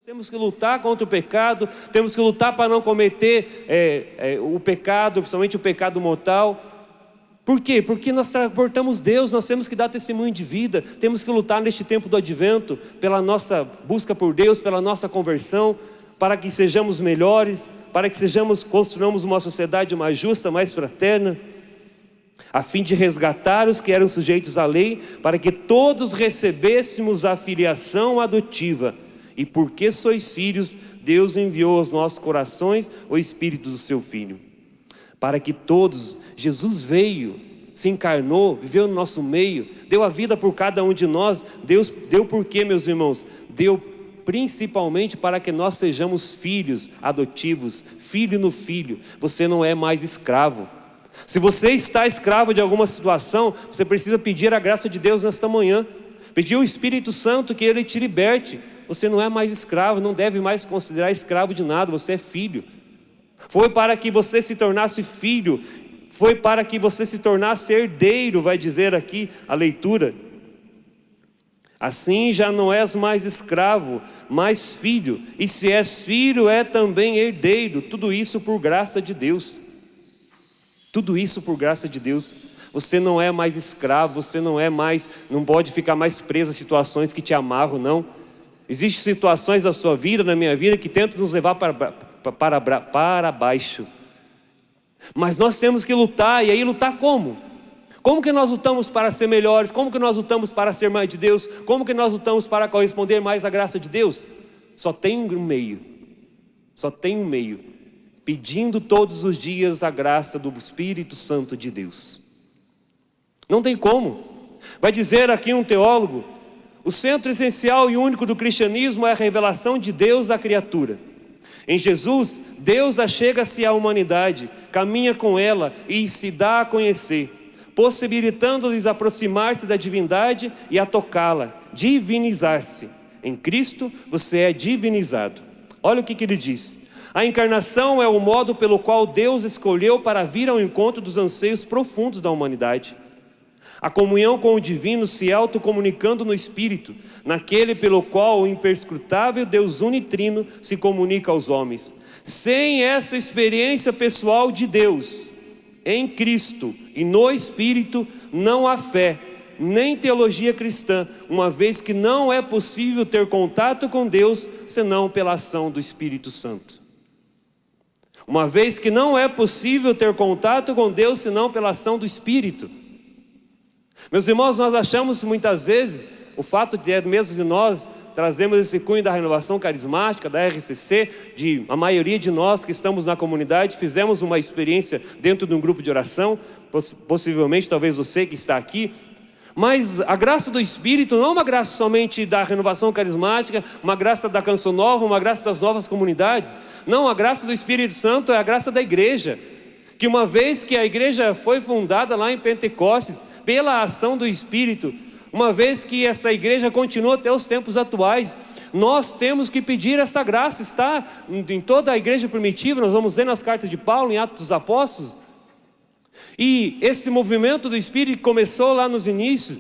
Temos que lutar contra o pecado, temos que lutar para não cometer o pecado, principalmente o pecado mortal. Por quê? Porque nós transportamos Deus, nós temos que dar testemunho de vida, temos que lutar neste tempo do advento, pela nossa busca por Deus, pela nossa conversão, para que sejamos melhores, para que construamos uma sociedade mais justa, mais fraterna, a fim de resgatar os que eram sujeitos à lei, para que todos recebêssemos a filiação adotiva. E porque sois filhos, Deus enviou aos nossos corações o Espírito do seu Filho. Para que todos, Jesus veio, se encarnou, viveu no nosso meio, deu a vida por cada um de nós. Deus deu por quê, meus irmãos? Deu principalmente para que nós sejamos filhos adotivos, filho no filho. Você não é mais escravo. Se você está escravo de alguma situação, você precisa pedir a graça de Deus nesta manhã. Pedir ao Espírito Santo que Ele te liberte. Você não é mais escravo, não deve mais se considerar escravo de nada, você é filho. Foi para que você se tornasse filho, foi para que você se tornasse herdeiro, vai dizer aqui a leitura. Assim já não és mais escravo, mas filho, e se és filho é também herdeiro, tudo isso por graça de Deus. Tudo isso por graça de Deus. Você não é mais escravo, você não pode ficar mais preso a situações que te amarram, não. Existem situações da sua vida, na minha vida, que tentam nos levar para baixo. Mas nós temos que lutar, e aí lutar como? Como que nós lutamos para ser melhores? Como que nós lutamos para ser mais de Deus? Como que nós lutamos para corresponder mais à graça de Deus? Só tem um meio. Só tem um meio. Pedindo todos os dias a graça do Espírito Santo de Deus. Não tem como. Vai dizer aqui um teólogo: o centro essencial e único do cristianismo é a revelação de Deus à criatura. Em Jesus, Deus achega-se à humanidade, caminha com ela e se dá a conhecer, possibilitando-lhes aproximar-se da divindade e a tocá-la, divinizar-se. Em Cristo você é divinizado. Olha o que ele diz: a encarnação é o modo pelo qual Deus escolheu para vir ao encontro dos anseios profundos da humanidade. A comunhão com o divino se autocomunicando no Espírito, naquele pelo qual o imperscrutável Deus unitrino se comunica aos homens. Sem essa experiência pessoal de Deus, em Cristo e no Espírito, não há fé, nem teologia cristã, uma vez que não é possível ter contato com Deus, senão pela ação do Espírito Santo. Uma vez que não é possível ter contato com Deus, senão pela ação do Espírito. Meus irmãos, nós achamos muitas vezes, o fato de mesmo de nós trazemos esse cunho da renovação carismática, da RCC, de a maioria de nós que estamos na comunidade, fizemos uma experiência dentro de um grupo de oração, possivelmente talvez você que está aqui, mas a graça do Espírito não é uma graça somente da renovação carismática, uma graça da Canção Nova, uma graça das novas comunidades. Não, a graça do Espírito Santo é a graça da igreja. Que uma vez que a igreja foi fundada lá em Pentecostes, pela ação do Espírito, uma vez que essa igreja continua até os tempos atuais, nós temos que pedir essa graça. Está em toda a igreja primitiva, nós vamos ver nas cartas de Paulo, em Atos dos Apóstolos. E esse movimento do Espírito que começou lá nos inícios,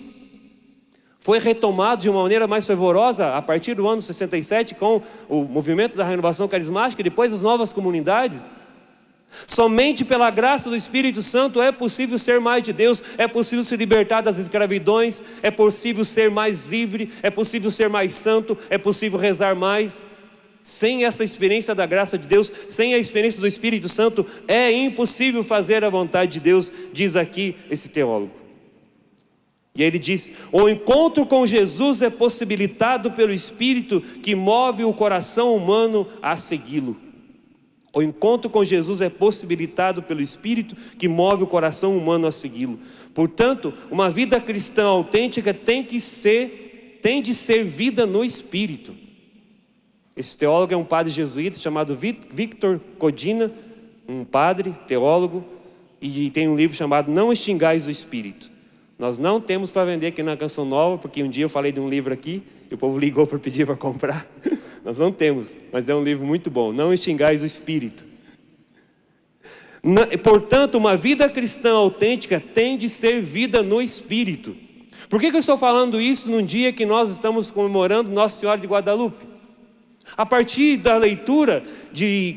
foi retomado de uma maneira mais fervorosa a partir do ano 67, com o movimento da renovação carismática e depois as novas comunidades. Somente pela graça do Espírito Santo é possível ser mais de Deus, é possível se libertar das escravidões, é possível ser mais livre, é possível ser mais santo, é possível rezar mais. Sem essa experiência da graça de Deus, sem a experiência do Espírito Santo, é impossível fazer a vontade de Deus, diz aqui esse teólogo. E ele diz: o encontro com Jesus é possibilitado pelo Espírito que move o coração humano a segui-lo. O encontro com Jesus é possibilitado pelo Espírito que move o coração humano a segui-lo. Portanto, uma vida cristã autêntica tem de ser vida no Espírito. Esse teólogo é um padre jesuíta chamado Victor Codina, um padre, teólogo, e tem um livro chamado Não Extingais o Espírito. Nós não temos para vender aqui na Canção Nova, porque um dia eu falei de um livro aqui, e o povo ligou para pedir para comprar. Nós não temos, mas é um livro muito bom. Não extingais o Espírito. Portanto, uma vida cristã autêntica tem de ser vida no Espírito. Por que eu estou falando isso num dia que nós estamos comemorando Nossa Senhora de Guadalupe? A partir da leitura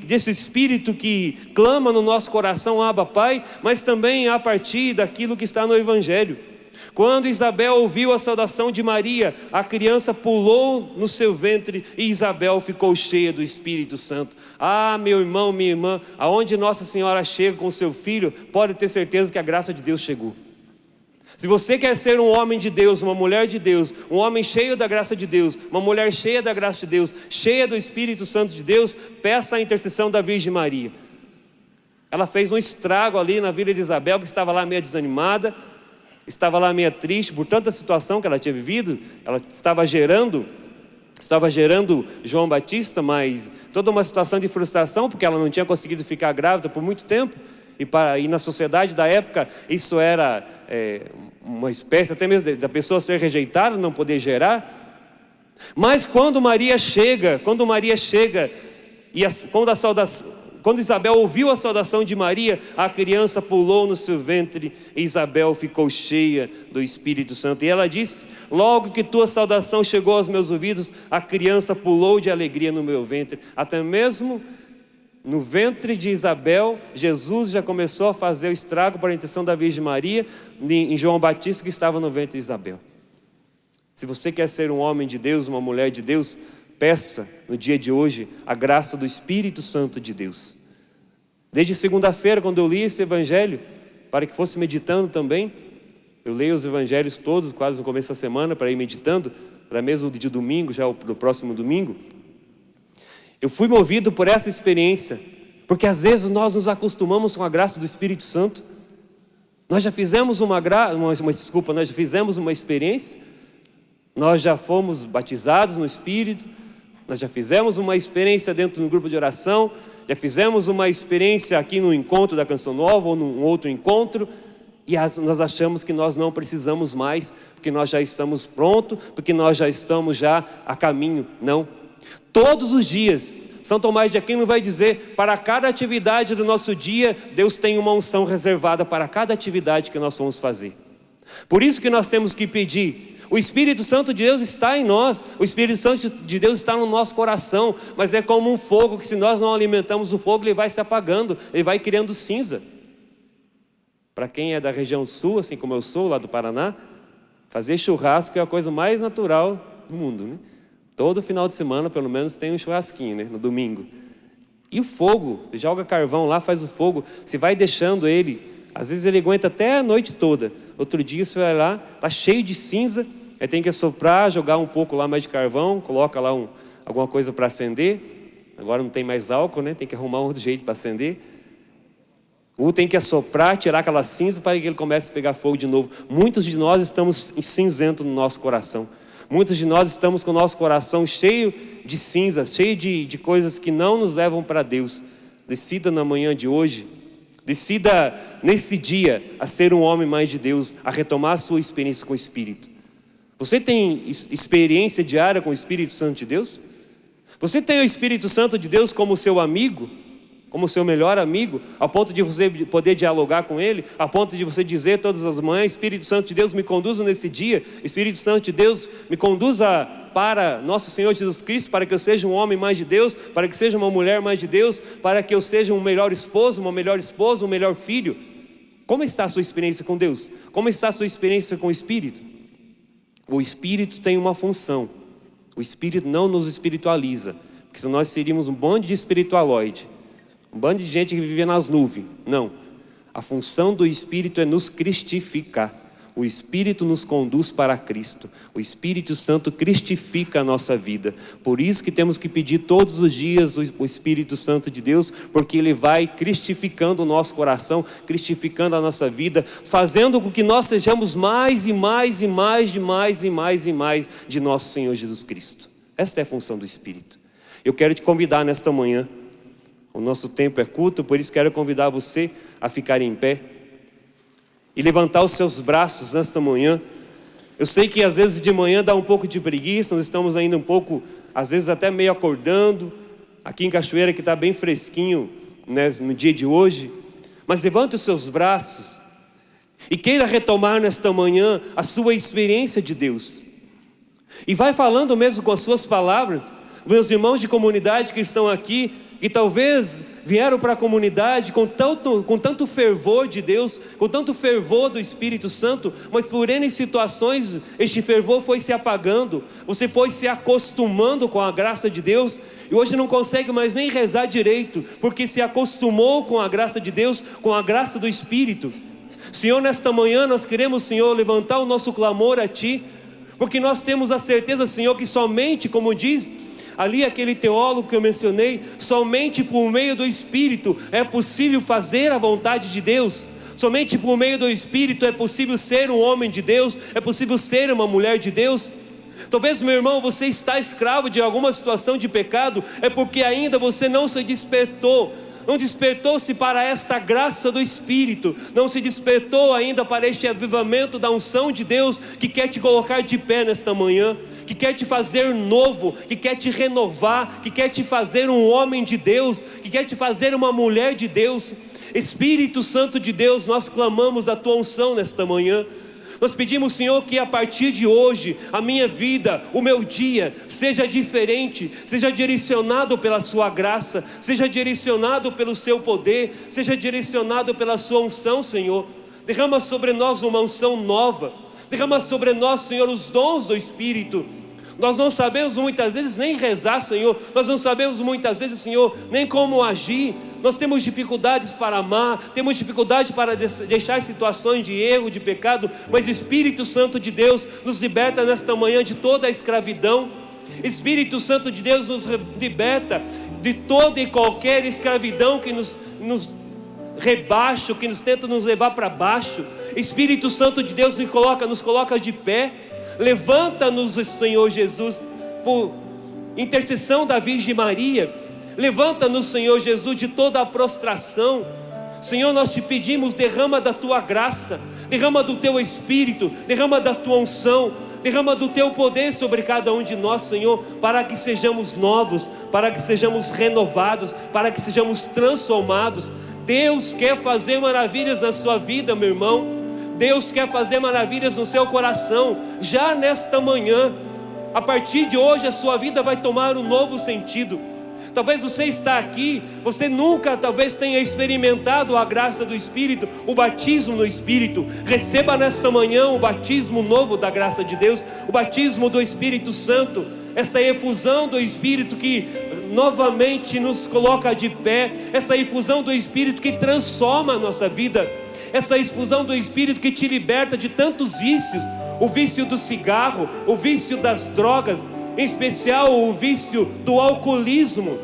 desse Espírito que clama no nosso coração, Abba Pai, mas também a partir daquilo que está no Evangelho. Quando Isabel ouviu a saudação de Maria, a criança pulou no seu ventre e Isabel ficou cheia do Espírito Santo. Ah, meu irmão, minha irmã, aonde Nossa Senhora chega com seu filho, pode ter certeza que a graça de Deus chegou. Se você quer ser um homem de Deus, uma mulher de Deus, um homem cheio da graça de Deus, uma mulher cheia da graça de Deus, cheia do Espírito Santo de Deus, peça a intercessão da Virgem Maria. Ela fez um estrago ali na vida de Isabel, que estava lá meio desanimada, estava lá meio triste por tanta situação que ela tinha vivido. Ela estava gerando João Batista, mas toda uma situação de frustração, porque ela não tinha conseguido ficar grávida por muito tempo, e na sociedade da época isso era uma espécie até mesmo da pessoa ser rejeitada, não poder gerar. Mas quando Maria chega e quando Isabel ouviu a saudação de Maria, a criança pulou no seu ventre e Isabel ficou cheia do Espírito Santo. E ela disse: logo que tua saudação chegou aos meus ouvidos, a criança pulou de alegria no meu ventre. Até mesmo no ventre de Isabel, Jesus já começou a fazer o estrago para a intercessão da Virgem Maria em João Batista, que estava no ventre de Isabel. Se você quer ser um homem de Deus, uma mulher de Deus, peça no dia de hoje a graça do Espírito Santo de Deus. Desde segunda-feira, quando eu li esse evangelho, para que fosse meditando também, eu leio os evangelhos todos, quase no começo da semana, para ir meditando, para mesmo de domingo, já do próximo domingo. Eu fui movido por essa experiência, porque às vezes nós nos acostumamos com a graça do Espírito Santo. Nós já fizemos uma experiência, nós já fomos batizados no Espírito, nós já fizemos uma experiência dentro do grupo de oração, já fizemos uma experiência aqui no encontro da Canção Nova ou num outro encontro, e nós achamos que nós não precisamos mais, porque nós já estamos prontos, porque nós já estamos já a caminho. Não. Todos os dias, São Tomás de Aquino vai dizer, para cada atividade do nosso dia, Deus tem uma unção reservada para cada atividade que nós vamos fazer. Por isso que nós temos que pedir. O Espírito Santo de Deus está em nós, o Espírito Santo de Deus está no nosso coração, mas é como um fogo que se nós não alimentamos o fogo, ele vai se apagando, ele vai criando cinza. Para quem é da região sul, assim como eu sou, lá do Paraná, fazer churrasco é a coisa mais natural do mundo, né? Todo final de semana, pelo menos, tem um churrasquinho, né? No domingo. E o fogo, você joga carvão lá, faz o fogo, você vai deixando ele, às vezes ele aguenta até a noite toda. Outro dia você vai lá, está cheio de cinza, aí tem que assoprar, jogar um pouco lá mais de carvão, coloca lá alguma coisa para acender. Agora não tem mais álcool, né? Tem que arrumar um outro jeito para acender. Ou tem que assoprar, tirar aquela cinza para que ele comece a pegar fogo de novo. Muitos de nós estamos cinzentos no nosso coração. Muitos de nós estamos com o nosso coração cheio de cinza, cheio de coisas que não nos levam para Deus. Decida na manhã de hoje, decida nesse dia a ser um homem mais de Deus, a retomar a sua experiência com o Espírito. Você tem experiência diária com o Espírito Santo de Deus? Você tem o Espírito Santo de Deus como seu amigo? Como seu melhor amigo, ao ponto de você poder dialogar com Ele, a ponto de você dizer todas as manhãs: Espírito Santo de Deus, me conduza nesse dia, Espírito Santo de Deus, me conduza para nosso Senhor Jesus Cristo, para que eu seja um homem mais de Deus, para que seja uma mulher mais de Deus, para que eu seja um melhor esposo, uma melhor esposa, um melhor filho. Como está a sua experiência com Deus? Como está a sua experiência com o Espírito? O Espírito tem uma função, o Espírito não nos espiritualiza, porque senão nós seríamos um bando de espiritualoide. Um bando de gente que vivia nas nuvens. Não. A função do Espírito é nos cristificar. O Espírito nos conduz para Cristo. O Espírito Santo cristifica a nossa vida. Por isso que temos que pedir todos os dias o Espírito Santo de Deus, porque Ele vai cristificando o nosso coração, cristificando a nossa vida, fazendo com que nós sejamos mais e mais e mais e mais e mais e mais de nosso Senhor Jesus Cristo. Esta é a função do Espírito. Eu quero te convidar nesta manhã. O nosso tempo é curto, por isso quero convidar você a ficar em pé e levantar os seus braços nesta manhã. Eu sei que às vezes de manhã dá um pouco de preguiça, nós estamos ainda um pouco, às vezes até meio acordando, aqui em Cachoeira que está bem fresquinho, né, no dia de hoje. Mas levante os seus braços e queira retomar nesta manhã a sua experiência de Deus. E vai falando mesmo com as suas palavras. Meus irmãos de comunidade que estão aqui, que talvez vieram para a comunidade com tanto fervor de Deus, com tanto fervor do Espírito Santo, mas por N situações, este fervor foi se apagando, você foi se acostumando com a graça de Deus, e hoje não consegue mais nem rezar direito, porque se acostumou com a graça de Deus, com a graça do Espírito. Senhor, nesta manhã nós queremos, Senhor, levantar o nosso clamor a Ti, porque nós temos a certeza, Senhor, que somente, como diz ali aquele teólogo que eu mencionei, somente por meio do Espírito é possível fazer a vontade de Deus. Somente por meio do Espírito é possível ser um homem de Deus, é possível ser uma mulher de Deus. Talvez, meu irmão, você está escravo de alguma situação de pecado, é porque ainda você não se despertou. Não despertou-se para esta graça do Espírito, não se despertou ainda para este avivamento da unção de Deus, que quer te colocar de pé nesta manhã, que quer te fazer novo, que quer te renovar, que quer te fazer um homem de Deus, que quer te fazer uma mulher de Deus. Espírito Santo de Deus, nós clamamos a tua unção nesta manhã. Nós pedimos, Senhor, que a partir de hoje, a minha vida, o meu dia, seja diferente, seja direcionado pela sua graça, seja direcionado pelo seu poder, seja direcionado pela sua unção, Senhor. Derrama sobre nós uma unção nova, derrama sobre nós, Senhor, os dons do Espírito. Nós não sabemos muitas vezes nem rezar, Senhor, nós não sabemos muitas vezes, Senhor, nem como agir. Nós temos dificuldades para amar, temos dificuldade para deixar situações de erro, de pecado, mas o Espírito Santo de Deus nos liberta nesta manhã de toda a escravidão. Espírito Santo de Deus nos liberta de toda e qualquer escravidão que nos rebaixa, que nos tenta nos levar para baixo. Espírito Santo de Deus nos coloca de pé. Levanta-nos, Senhor Jesus, por intercessão da Virgem Maria. Levanta-nos, Senhor Jesus, de toda a prostração. Senhor, nós te pedimos, derrama da tua graça, derrama do teu Espírito, derrama da tua unção, derrama do teu poder sobre cada um de nós, Senhor, para que sejamos novos, para que sejamos renovados, para que sejamos transformados. Deus quer fazer maravilhas na sua vida, meu irmão. Deus quer fazer maravilhas no seu coração, já nesta manhã. A partir de hoje a sua vida vai tomar um novo sentido. Talvez você está aqui, você nunca talvez tenha experimentado a graça do Espírito, o batismo no Espírito. Receba nesta manhã o batismo novo da graça de Deus, o batismo do Espírito Santo, essa efusão do Espírito que novamente nos coloca de pé, essa efusão do Espírito que transforma a nossa vida, essa efusão do Espírito que te liberta de tantos vícios, o vício do cigarro, o vício das drogas, em especial o vício do alcoolismo.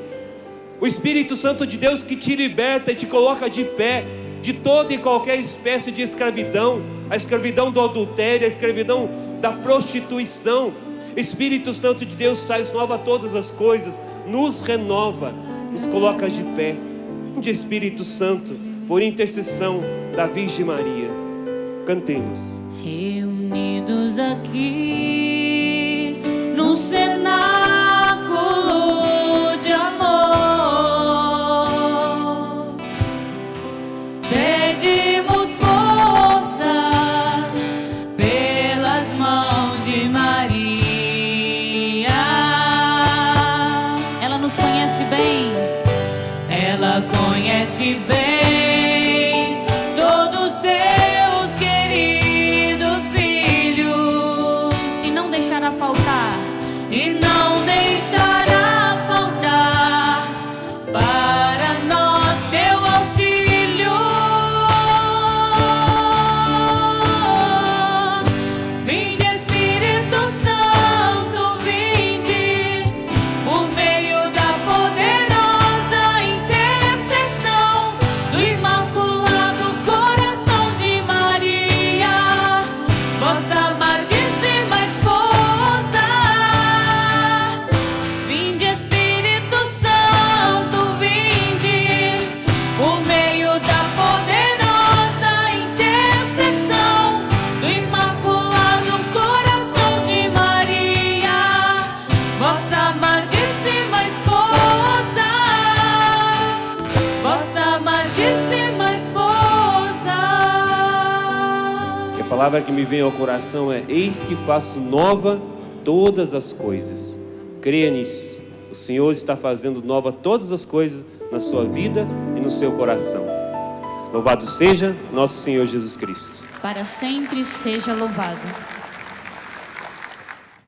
O Espírito Santo de Deus que te liberta e te coloca de pé de toda e qualquer espécie de escravidão, a escravidão do adultério, a escravidão da prostituição. Espírito Santo de Deus faz nova todas as coisas, nos renova, nos coloca de pé. De Espírito Santo, por intercessão da Virgem Maria, cantemos. Reunidos aqui no cenáculo de amor, pedimos forças pelas mãos de Maria. Ela nos conhece bem, ela conhece bem todos teus queridos filhos, e não deixará faltar, e não deixará faltar para nós teu auxílio. Vinde Espírito Santo, vinde por meio da poderosa intercessão do Imaculado Coração de Maria, vossa amadíssima esposa. Vinde Espírito Santo, vinde por meio da poderosa intercessão do Imaculado Coração de Maria, vossa amadíssima esposa, vossa amadíssima esposa. E a palavra que me vem ao coração é: eis que faço nova todas as coisas. Creia nisso. O Senhor está fazendo nova todas as coisas na sua vida e no seu coração. Louvado seja nosso Senhor Jesus Cristo. Para sempre seja louvado.